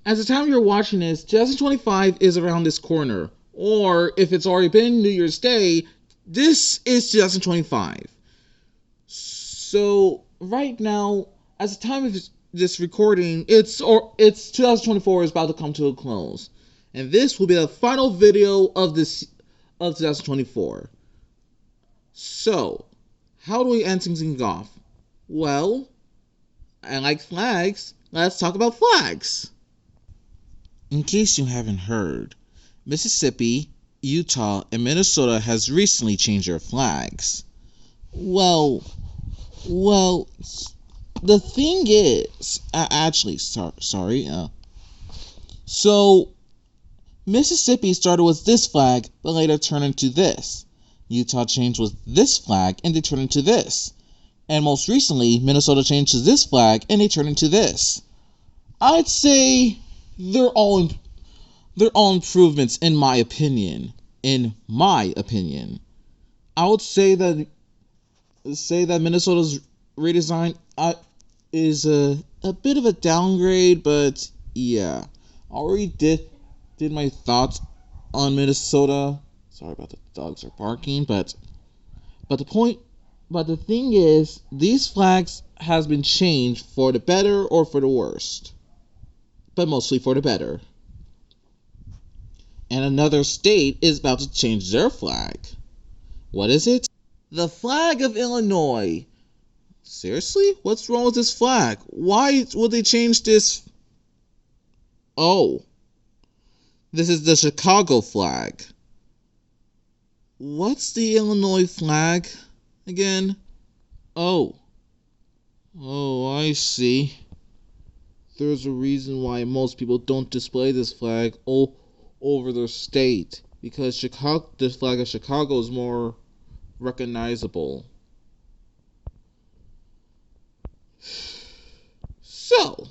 At the time you're watching this, 2025 is around this corner. Or if it's already been New Year's Day, this is 2025. So right now, at the time of this recording, it's 2024 is about to come to a close, and this will be the final video of 2024. So, how do we end things off? Well, I like flags. Let's talk about flags. In case you haven't heard, Mississippi, Utah, and Minnesota has recently changed their flags. Well, the thing is, so Mississippi started with this flag, but later turned into this. Utah changed with this flag, and they turned into this. And most recently, Minnesota changed to this flag, and they turned into this. I'd say they're all improvements in my opinion. I would say that Minnesota's redesign is a bit of a downgrade, but yeah, I already did my thoughts on Minnesota. Sorry about the dogs are barking, but the thing is, these flags has been changed for the better or for the worst, but mostly for the better. And another state is about to change their flag. What is it? The flag of Illinois. Seriously? What's wrong with this flag? Why would they change this? Oh. This is the Chicago flag. What's the Illinois flag again? Oh, I see. There's a reason why most people don't display this flag over their state. Because the flag of Chicago is more recognizable. So,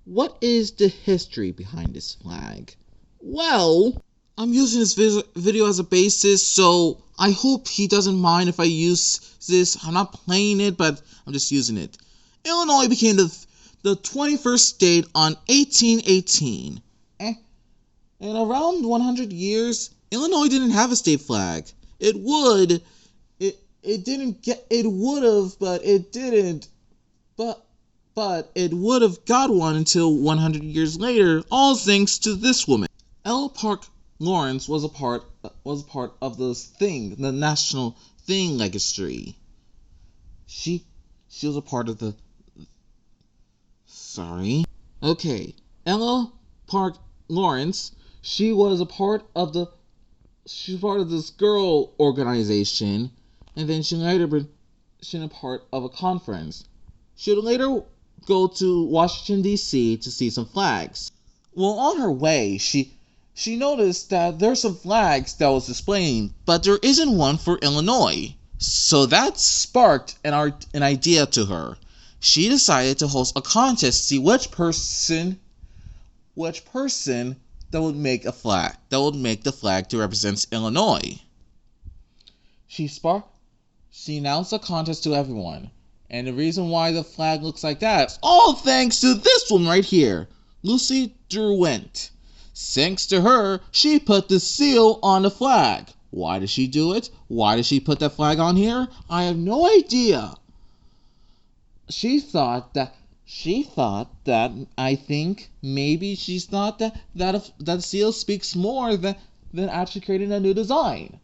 what is the history behind this flag? Well, I'm using this video as a basis, so I hope he doesn't mind if I use this. I'm not playing it, but I'm just using it. Illinois became the 21st state on 1818. In around 100 years, Illinois didn't have a state flag. It would have, but it didn't. But it would have got one until 100 years later, all thanks to this woman. Ella Park Lawrence was a part of the national thing legacy. She was a part of the. Sorry. Okay, Ella Park Lawrence. She was a part of this girl organization, and then she later became a part of a conference. She would later go to Washington, D.C. to see some flags. Well, on her way, she noticed that there's some flags that was displaying, but there isn't one for Illinois. So that sparked an idea to her. She decided to host a contest to see which person that would make the flag to represent Illinois. She announced a contest to everyone. And the reason why the flag looks like that is all thanks to this one right here, Lucy Derwent. Thanks to her, she put the seal on the flag. Why did she do it? Why did she put that flag on here? I have no idea. She thought that that seal speaks more than actually creating a new design.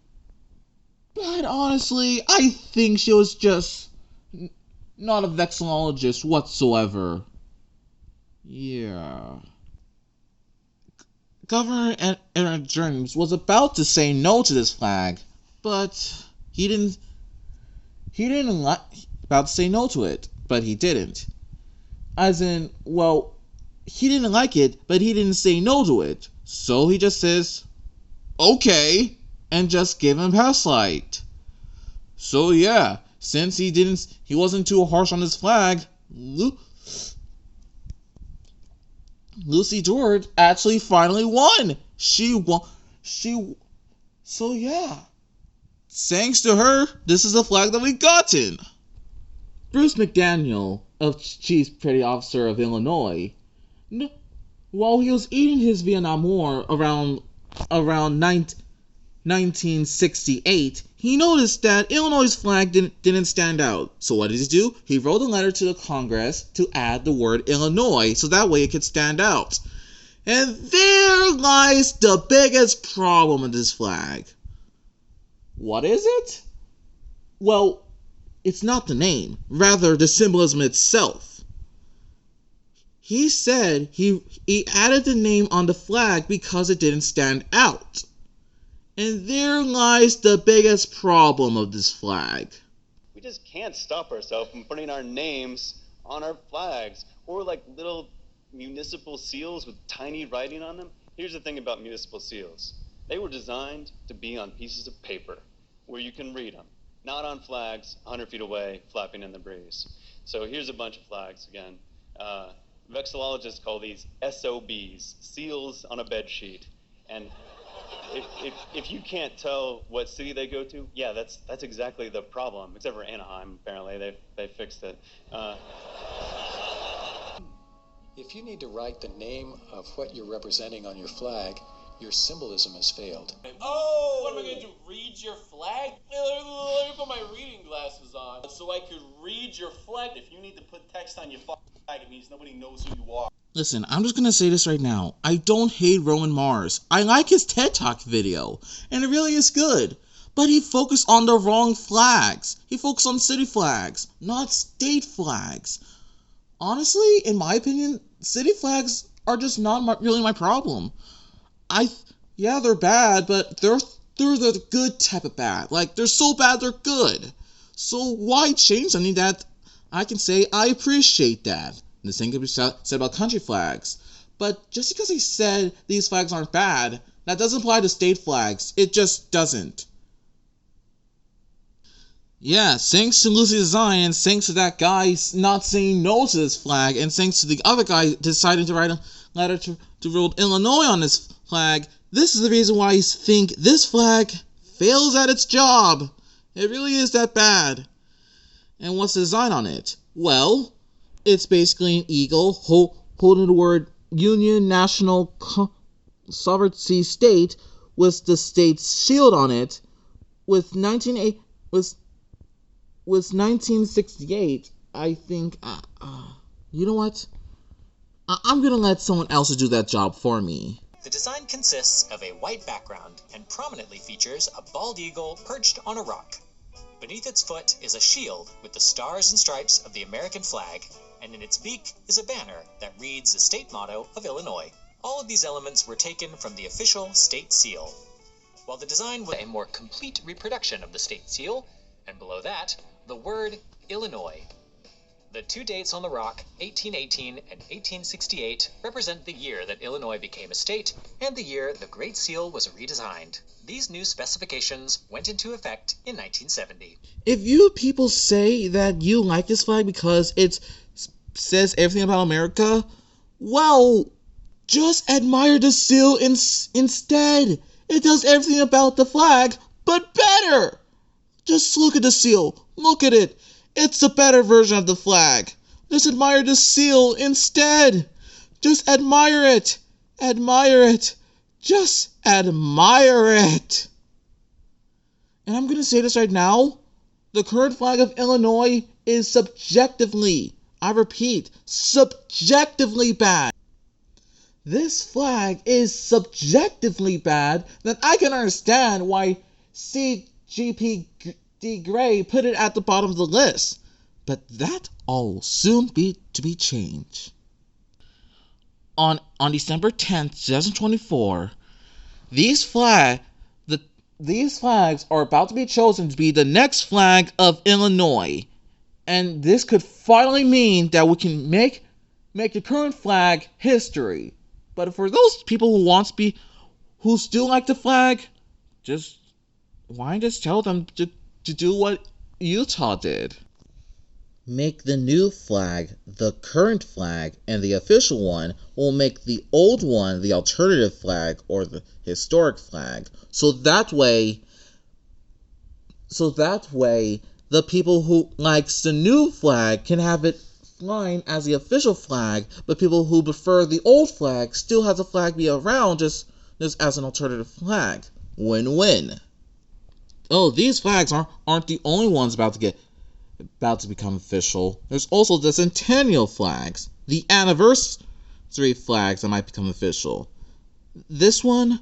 But honestly, I think she was just not a vexillologist whatsoever. Yeah. Governor Aaron Jones was about to say no to this flag, but he didn't about to say no to it, but he didn't. As in, well, he didn't like it, but he didn't say no to it. So he just says, okay, and just give him pass light. So yeah, since he wasn't too harsh on his flag, Lucy George actually finally won. She won. So yeah, thanks to her, this is the flag that we gotten. Bruce McDaniel, of Chief Petty Officer of Illinois, while he was eating his Vietnam War around 1968, he noticed that Illinois' flag didn't stand out. So what did he do? He wrote a letter to the Congress to add the word Illinois so that way it could stand out. And there lies the biggest problem with this flag. What is it? Well, it's not the name, rather the symbolism itself. He said he added the name on the flag because it didn't stand out. And there lies the biggest problem of this flag. We just can't stop ourselves from putting our names on our flags, or like little municipal seals with tiny writing on them. Here's the thing about municipal seals. They were designed to be on pieces of paper where you can read them, not on flags 100 feet away flapping in the breeze. So here's a bunch of flags again. Vexillologists call these SOBs, seals on a bed sheet. And if you can't tell what city they go to, yeah, that's exactly the problem. Except for Anaheim, apparently they fixed it. If you need to write the name of what you're representing on your flag, your symbolism has failed. Oh, what am I going to do? Read your flag? Let me put my reading glasses on so I could read your flag. If you need to put text on your flag, it means nobody knows who you are. Listen, I'm just gonna say this right now. I don't hate Roman Mars. I like his TED Talk video, and it really is good. But he focused on the wrong flags. He focused on city flags, not state flags. Honestly, in my opinion, city flags are just not really my problem. Yeah, they're bad, but they're the good type of bad. Like, they're so bad they're good. So why change something that I can say I appreciate that? The same can be said about country flags. But just because he said these flags aren't bad, that doesn't apply to state flags. It just doesn't. Yeah, thanks to Lucy Design, and thanks to that guy not saying no to this flag, and thanks to the other guy deciding to write a letter to wrote Illinois on this flag, this is the reason why I think this flag fails at its job. It really is that bad. And what's the design on it? Well, it's basically an eagle holding the word Union National Sovereignty State with the state's shield on it with 1968, I think, you know what? I'm gonna let someone else do that job for me. The design consists of a white background and prominently features a bald eagle perched on a rock. Beneath its foot is a shield with the stars and stripes of the American flag, and in its beak is a banner that reads the state motto of Illinois. All of these elements were taken from the official state seal. While the design was a more complete reproduction of the state seal, and below that, the word Illinois. The two dates on the rock, 1818 and 1868, represent the year that Illinois became a state and the year the Great Seal was redesigned. These new specifications went into effect in 1970. If you people say that you like this flag because it says everything about America, well, just admire the seal instead. It does everything about the flag, but better. Just look at the seal. Look at it. It's a better version of the flag. Just admire the seal instead. Just admire it. Admire it. Just admire it. And I'm going to say this right now. The current flag of Illinois is subjectively, I repeat, subjectively bad. This flag is subjectively bad, then I can understand why CGP Gray put it at the bottom of the list, but that all will soon be changed. On December 10th, 2024, these flags are about to be chosen to be the next flag of Illinois, and this could finally mean that we can make the current flag history. But for those people who still like the flag, why just tell them to do what Utah did? Make the new flag the current flag, and the official one will make the old one the alternative flag or the historic flag. So that way the people who likes the new flag can have it flying as the official flag, but people who prefer the old flag still have the flag be around just as an alternative flag. Win-win. Oh, these flags aren't the only ones about to become official. There's also the centennial flags, the anniversary flags that might become official. This one,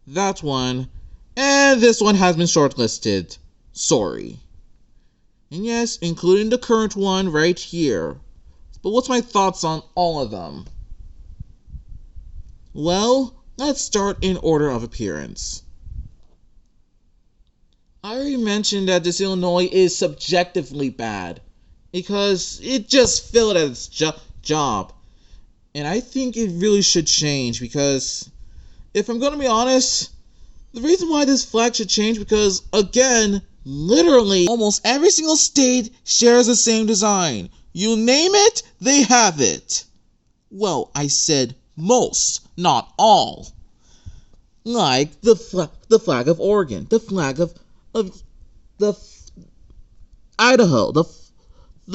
that one, and this one has been shortlisted. Sorry. And yes, including the current one right here. But what's my thoughts on all of them? Well, let's start in order of appearance. I already mentioned that this Illinois is subjectively bad because it just failed at its job. And I think it really should change because, if I'm going to be honest, the reason why this flag should change because, again, literally almost every single state shares the same design. You name it, they have it. Well, I said most, not all. Like the flag of Oregon, the flag of Idaho, the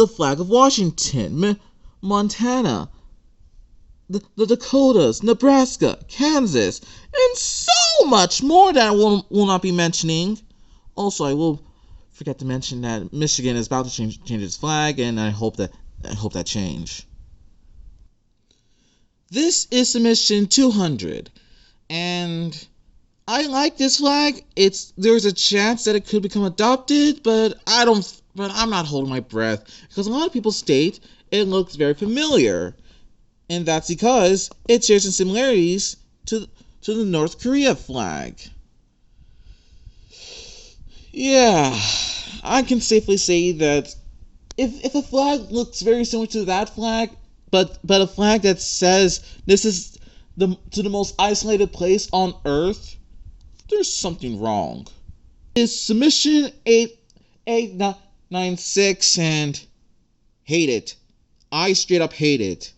flag of Washington, Montana, the Dakotas, Nebraska, Kansas, and so much more that I will not be mentioning. Also, I will forget to mention that Michigan is about to change its flag, and I hope that change. This is submission 200, and I like this flag. There's a chance that it could become adopted, but I'm not holding my breath because a lot of people state it looks very familiar, and that's because it shares some similarities to the North Korea flag. Yeah, I can safely say that if a flag looks very similar to that flag, but a flag that says this is to the most isolated place on Earth, there's something wrong. Is submission 8896 and hate it. I straight up hate it.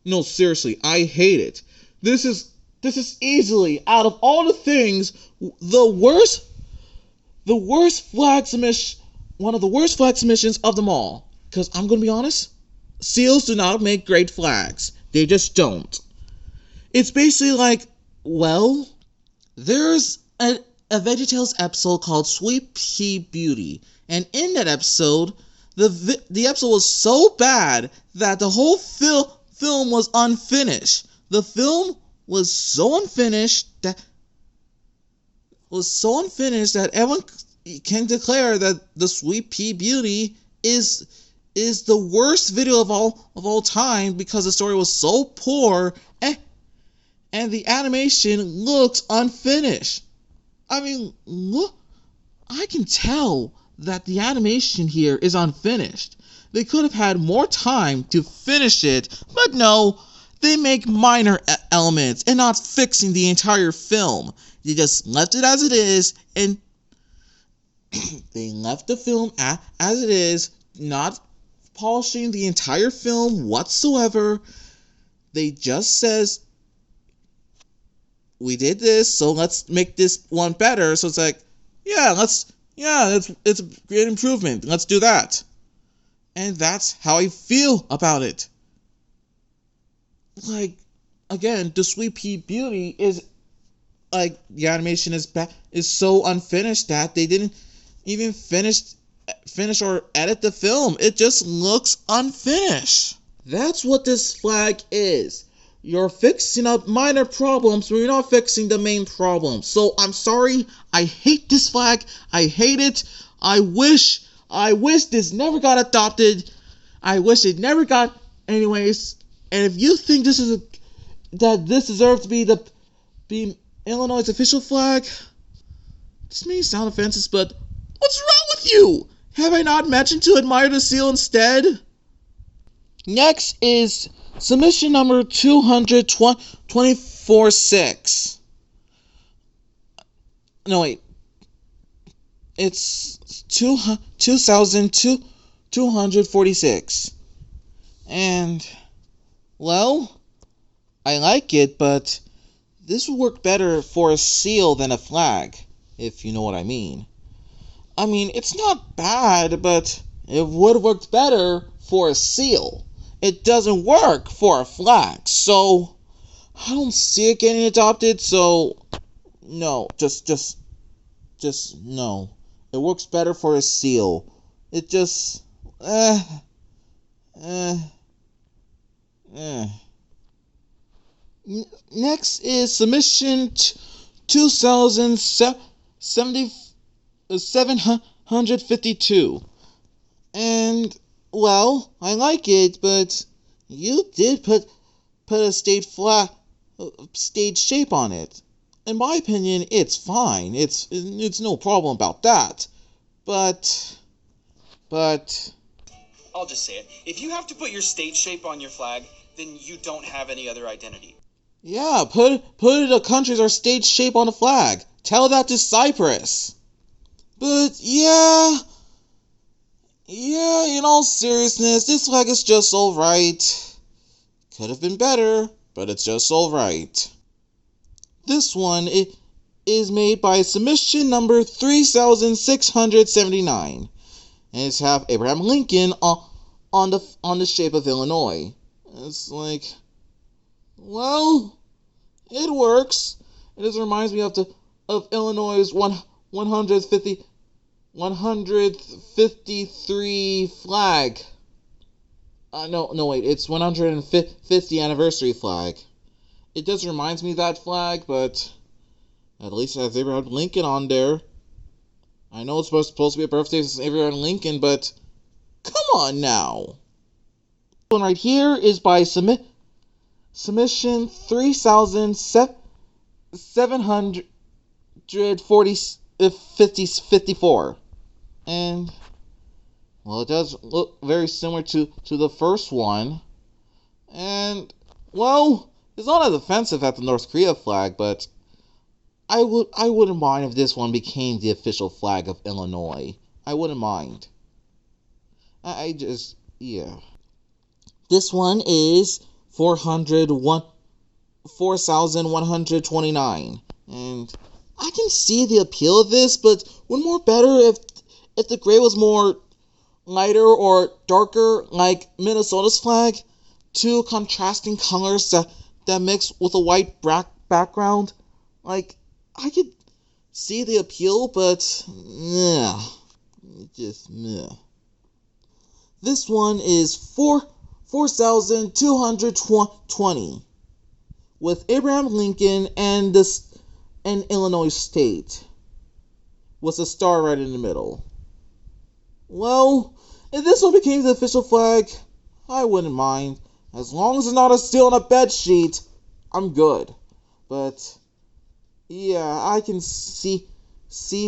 No, seriously, I hate it. This is easily, out of all the things, the worst flag submission, one of the worst flag submissions of them all. Because I'm going to be honest, seals do not make great flags. They just don't. It's basically like, well, there's a VeggieTales episode called Sweet Pea Beauty. And in that episode, the episode was so bad that the whole film was unfinished. The film was so unfinished that everyone can declare that the Sweet Pea Beauty is the worst video of all time because the story was so poor and the animation looks unfinished. I mean, look, I can tell that the animation here is unfinished. They could have had more time to finish it, but no, they make minor elements and not fixing the entire film. They just left it as it is, and they left the film as it is, not polishing the entire film whatsoever. They just says, we did this, so let's make this one better. So it's like, it's a great improvement. Let's do that. And that's how I feel about it. Like, again, the Sweet Pea Beauty is, like, the animation is so unfinished that they didn't even finish or edit the film. It just looks unfinished. That's what this flag is. You're fixing up minor problems, but you're not fixing the main problem. So I'm sorry. I hate this flag. I hate it. I wish this never got adopted. I wish it never got. Anyways, and if you think this deserves to be Illinois' official flag, this may sound offensive, but what's wrong with you? Have I not mentioned to admire the seal instead? Next is submission number 224-6. No, wait. It's 2,246. And, well, I like it, but this would work better for a seal than a flag, if you know what I mean. I mean, it's not bad, but it would have worked better for a seal. it doesn't work for a flag. So I don't see it getting adopted. So no, just no. It works better for a seal. It just eh eh eh. Next is submission 2752. And, well, I like it, but you did put a stage shape on it. In my opinion, it's fine. It's no problem about that. But I'll just say it. If you have to put your state shape on your flag, then you don't have any other identity. yeah, put a country's or state shape on the flag. Tell that to Cyprus. But yeah, in all seriousness, this flag is just alright. Could have been better, but it's just alright. This one is made by submission number 3679. And it's have Abraham Lincoln on the shape of Illinois. It's like, well, it works. It just reminds me of Illinois' 153 flag. No, wait, it's 150th anniversary flag. It does remind me of that flag, but at least it has Abraham Lincoln on there. I know it's supposed to be a birthday of Abraham Lincoln, but come on now. This one right here is by submission 3754. And, well, it does look very similar to the first one. And, well, it's not as offensive as the North Korea flag, but I wouldn't mind if this one became the official flag of Illinois. I wouldn't mind. Yeah. This one is 4,129. And I can see the appeal of this, but wouldn't more better if the gray was more lighter or darker, like Minnesota's flag? Two contrasting colors that mix with a white background. Like, I could see the appeal, but yeah, just meh. This one is 4,220 with Abraham Lincoln and Illinois State with a star right in the middle. Well, if this one became the official flag, I wouldn't mind. As long as it's not a seal on a bed sheet, I'm good. But yeah, I can see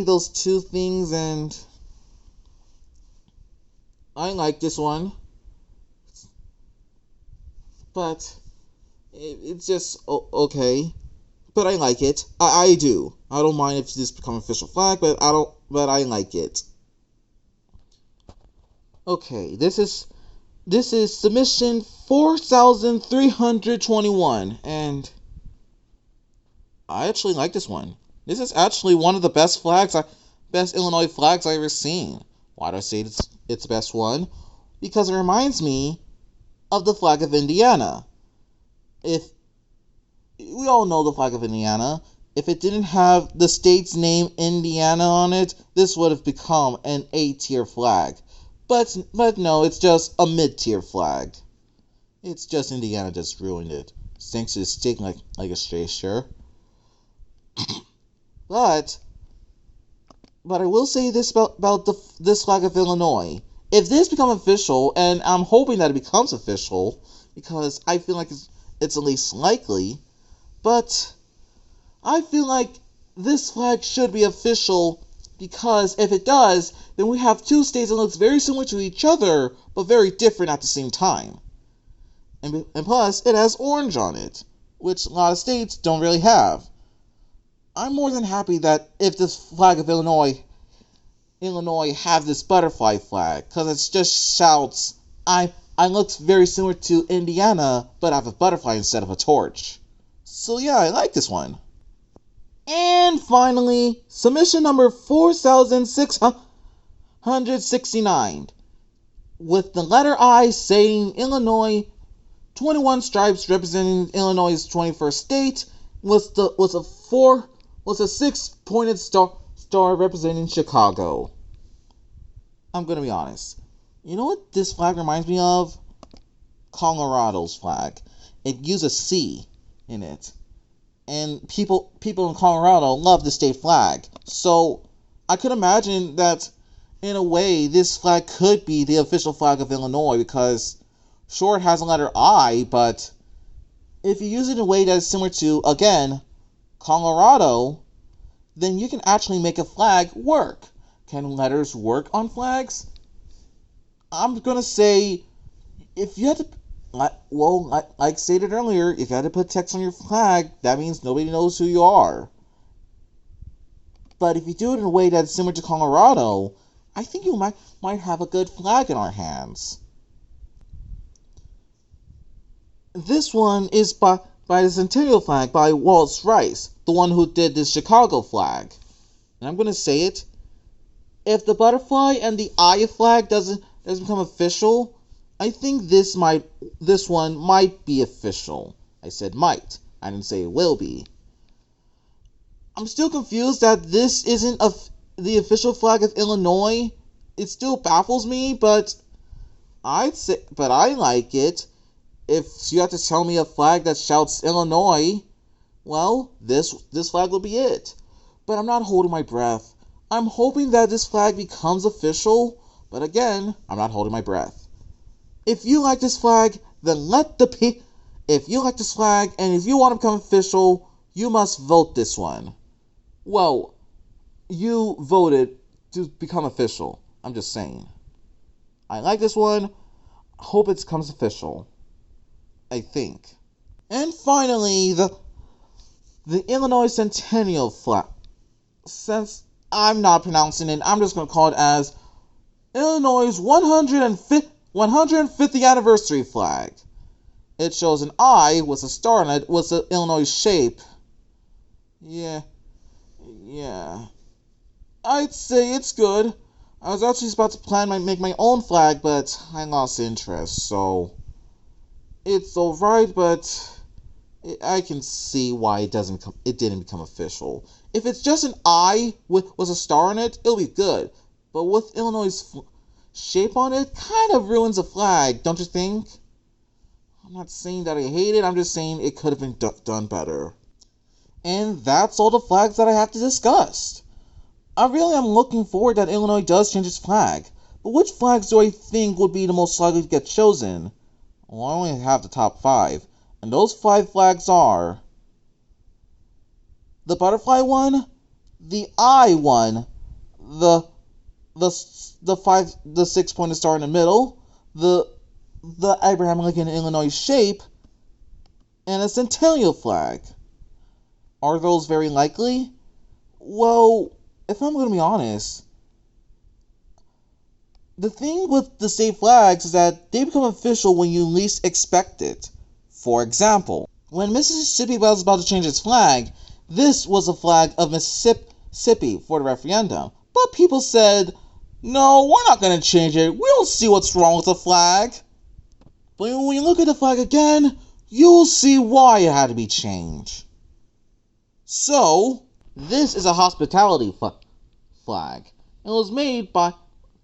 those two things, and I like this one. But it's just okay. But I like it. I do. I don't mind if this becomes official flag, but I like it. Okay, this is submission 4,321, and I actually like this one. This is actually one of the best Illinois flags I've ever seen. Why do I say it's the best one? Because it reminds me of the flag of Indiana. If we all know the flag of Indiana, if it didn't have the state's name Indiana on it, this would have become an A-tier flag. But no, it's just a mid-tier flag. It's just Indiana just ruined it. Thanks to sticking like a straight sure. But I will say this about this flag of Illinois. If this becomes official, and I'm hoping that it becomes official, because I feel like it's at least likely, but I feel like this flag should be official, because if it does, then we have two states that look very similar to each other, but very different at the same time. And plus, it has orange on it, which a lot of states don't really have. I'm more than happy that if this flag of Illinois have this butterfly flag, because it just shouts, I look very similar to Indiana, but I have a butterfly instead of a torch. So yeah, I like this one. And finally, submission number 4,669. with the letter I saying Illinois, 21 stripes representing Illinois' 21st state, was a 6-pointed star representing Chicago. I'm gonna be honest. You know what this flag reminds me of? Colorado's flag. It used a C in it. And people in Colorado love the state flag. So I could imagine that in a way this flag could be the official flag of Illinois because sure it has a letter I, but if you use it in a way that is similar to, again, Colorado, then you can actually make a flag work. Can letters work on flags? I'm gonna say if you had to, like stated earlier, if you had to put text on your flag, that means nobody knows who you are. But if you do it in a way that's similar to Colorado, I think you might have a good flag in our hands. This one is by the Centennial flag by Wallace Rice, the one who did the Chicago flag. And I'm gonna say it. If the butterfly and the eye flag doesn't become official, I think this one might be official. I said might. I didn't say it will be. I'm still confused that this isn't the official flag of Illinois. It still baffles me, but I like it. If you have to tell me a flag that shouts Illinois, well, this flag will be it. But I'm not holding my breath. I'm hoping that this flag becomes official, but again, I'm not holding my breath. If you like this flag, then if you like this flag and if you want to become official, you must vote this one. Well, you voted to become official. I'm just saying. I like this one. Hope it becomes official. I think. And finally, the Illinois Centennial flag. Since I'm not pronouncing it, I'm just going to call it as Illinois' 150th anniversary flag. It shows an eye with a star on it with the Illinois shape. Yeah. I'd say it's good. I was actually about to make my own flag, but I lost interest, so it's alright, but I can see why it didn't become official. If it's just an eye with a star on it, it'll be good. But with Illinois' shape on it, kind of ruins the flag, don't you think? I'm not saying that I hate it, I'm just saying it could have been done better. And that's all the flags that I have to discuss. I really am looking forward that Illinois does change its flag. But which flags do I think would be the most likely to get chosen? Well, I only have the top 5. And those 5 flags are the butterfly one, the eye one, the 6-pointed star in the middle, the Abraham Lincoln Illinois shape, and a Centennial flag. Are those very likely? Well, if I'm going to be honest, the thing with the state flags is that they become official when you least expect it. For example, when Mississippi was about to change its flag, this was a flag of Mississippi for the referendum. But people said, no, we're not going to change it. We don't see what's wrong with the flag. But when you look at the flag again, you'll see why it had to be changed. So, this is a hospitality flag. It was made by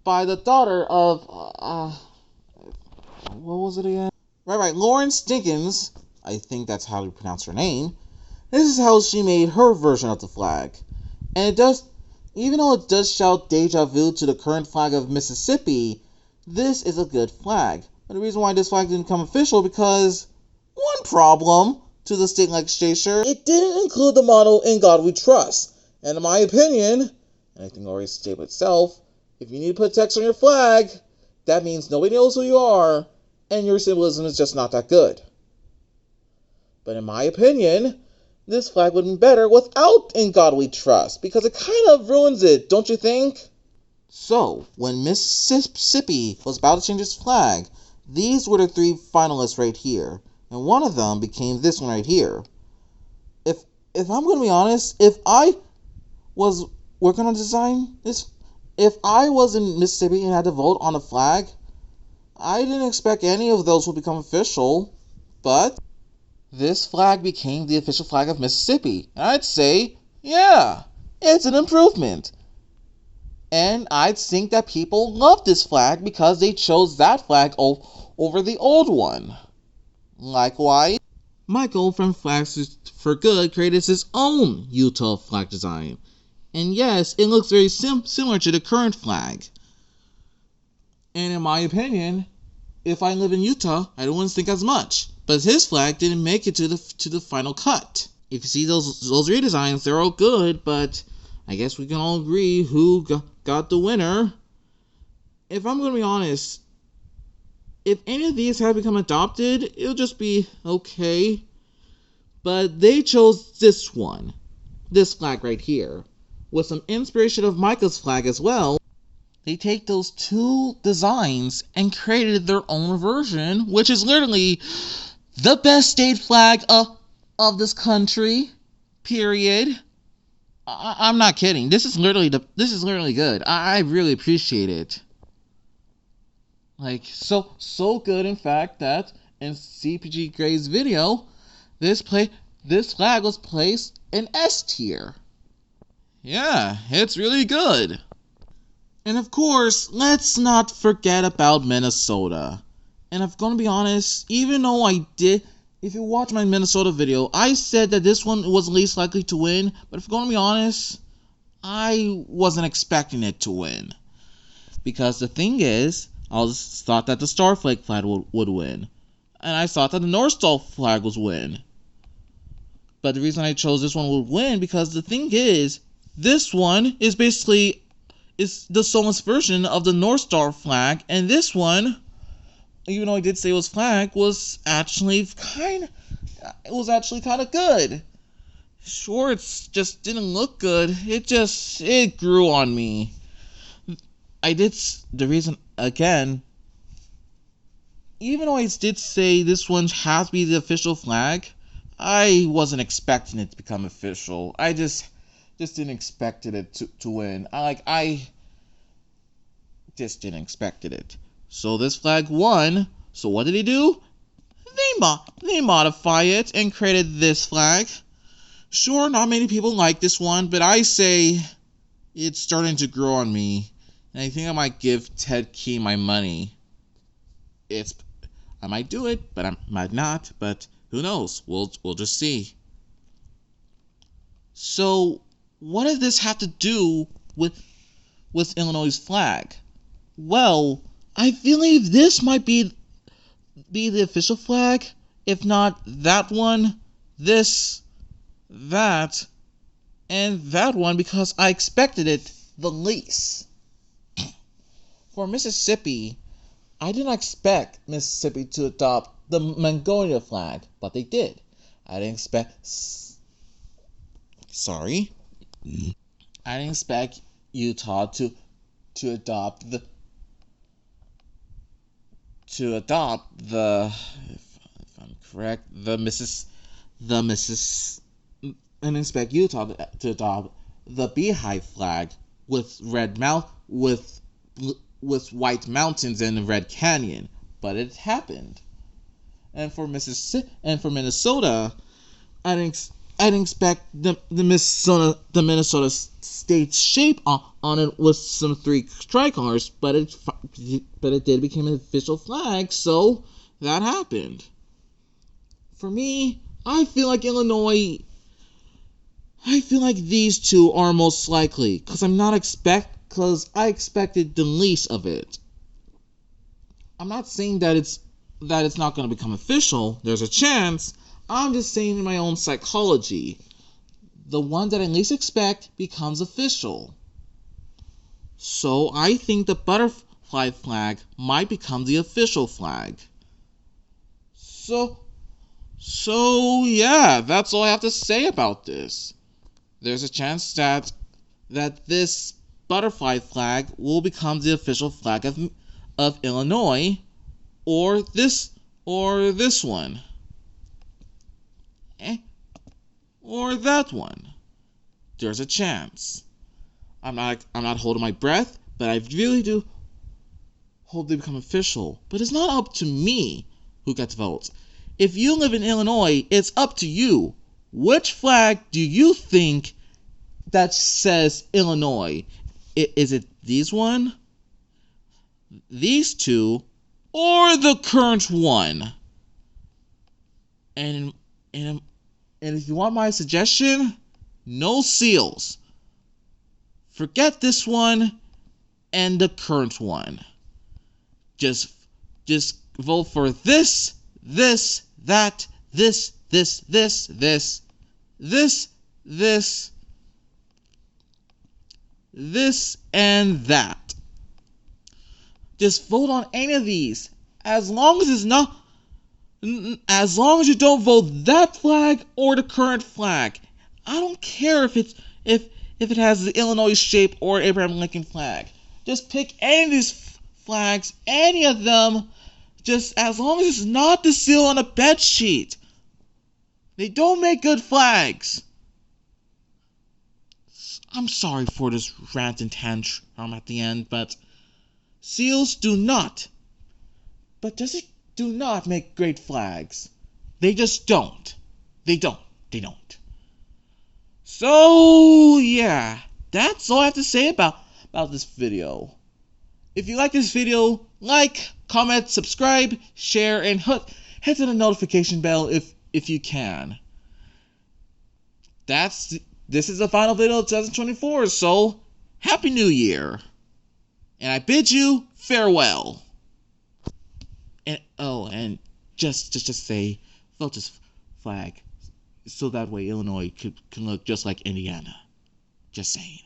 the daughter of, what was it again? Right, Lawrence Dickens, I think that's how you pronounce her name. This is how she made her version of the flag. And it does, even though it does shout deja vu to the current flag of Mississippi, this is a good flag. But the reason why this flag didn't become official because one problem to the state legislature, it didn't include the motto "In God We Trust." And in my opinion, and I think already stated itself, if you need to put text on your flag, that means nobody knows who you are, and your symbolism is just not that good. But in my opinion, this flag would have been better without "In God We Trust," because it kind of ruins it, don't you think? So, when Mississippi was about to change its flag, these were the 3 finalists right here. And one of them became this one right here. If I'm going to be honest, if I was working on design this, if I was in Mississippi and had to vote on a flag, I didn't expect any of those would become official, but this flag became the official flag of Mississippi. And I'd say, yeah, it's an improvement. And I'd think that people love this flag because they chose that flag over the old one. Likewise, Michael from Flags for Good created his own Utah flag design. And yes, it looks very similar to the current flag. And in my opinion, if I live in Utah, I wouldn't think as much. But his flag didn't make it to the final cut. If you see those redesigns, they're all good, but I guess we can all agree who got the winner. If I'm going to be honest, if any of these have become adopted, it'll just be okay. But they chose this one, this flag right here, with some inspiration of Michael's flag as well. They take those two designs and created their own version, which is literally the best state flag of this country, period. I'm not kidding. This is literally good. I really appreciate it. Like, so good, in fact, that in CPG Gray's video, this flag was placed in S tier. Yeah, it's really good. And of course, let's not forget about Minnesota. And if I'm gonna be honest, even though if you watch my Minnesota video, I said that this one was least likely to win, but if I'm gonna be honest, I wasn't expecting it to win. Because the thing is, I just thought that the Star Flag flag would win. And I thought that the North Star flag would win. But the reason I chose this one would win, because the thing is, this one is basically the Solon's version of the North Star flag, and this one, even though I did say it was flag, was actually kind of good. Sure, it just didn't look good. It grew on me. The reason, again, even though I did say this one has to be the official flag, I wasn't expecting it to become official. I just didn't expect it to win. I just didn't expect it. So this flag won. So what did he do? They modify it and created this flag. Sure, not many people like this one, but I say it's starting to grow on me. And I think I might give Ted Key my money. I might do it, but I might not. But who knows? We'll just see. So what does this have to do with Illinois' flag? Well, I believe this might be the official flag. If not that one, this, that, and that one, because I expected it the least. For Mississippi, I didn't expect Mississippi to adopt the Mongolia flag, but they did. I didn't expect Utah to adopt the if I'm correct, and expect Utah to adopt the Beehive flag with with white mountains and a red canyon, but it happened. And for Minnesota, I didn't expect the Minnesota state shape on it with some three tricolors, but it did become an official flag, so that happened. For me, I feel like Illinois. I feel like these two are most likely, because I expected the least of it. I'm not saying that it's not going to become official. There's a chance. I'm just saying in my own psychology, the one that I least expect becomes official. So I think the butterfly flag might become the official flag. So yeah, that's all I have to say about this. There's a chance that this butterfly flag will become the official flag of Illinois, or this one. Or that one. There's a chance. I'm not holding my breath, but I really do hope they become official. But it's not up to me who gets votes. If you live in Illinois, it's up to you. Which flag do you think that says Illinois? Is it these one, these two, or the current one? And if you want my suggestion, no seals. Forget this one and the current one. Just vote for this, that, this, and that. Just vote on any of these. As long as you don't vote that flag or the current flag. I don't care if it has the Illinois shape or Abraham Lincoln flag. Just pick any of these flags, any of them, just as long as it's not the seal on a bed sheet. They don't make good flags. I'm sorry for this rant and tantrum at the end, but seals do not make great flags. They just don't. They don't. So, yeah, that's all I have to say about this video. If you like this video, like, comment, subscribe, share, and hit the notification bell if you can. This is the final video of 2024, so Happy New Year. And I bid you farewell. And just say, vote this flag, so that way Illinois can look just like Indiana. Just saying.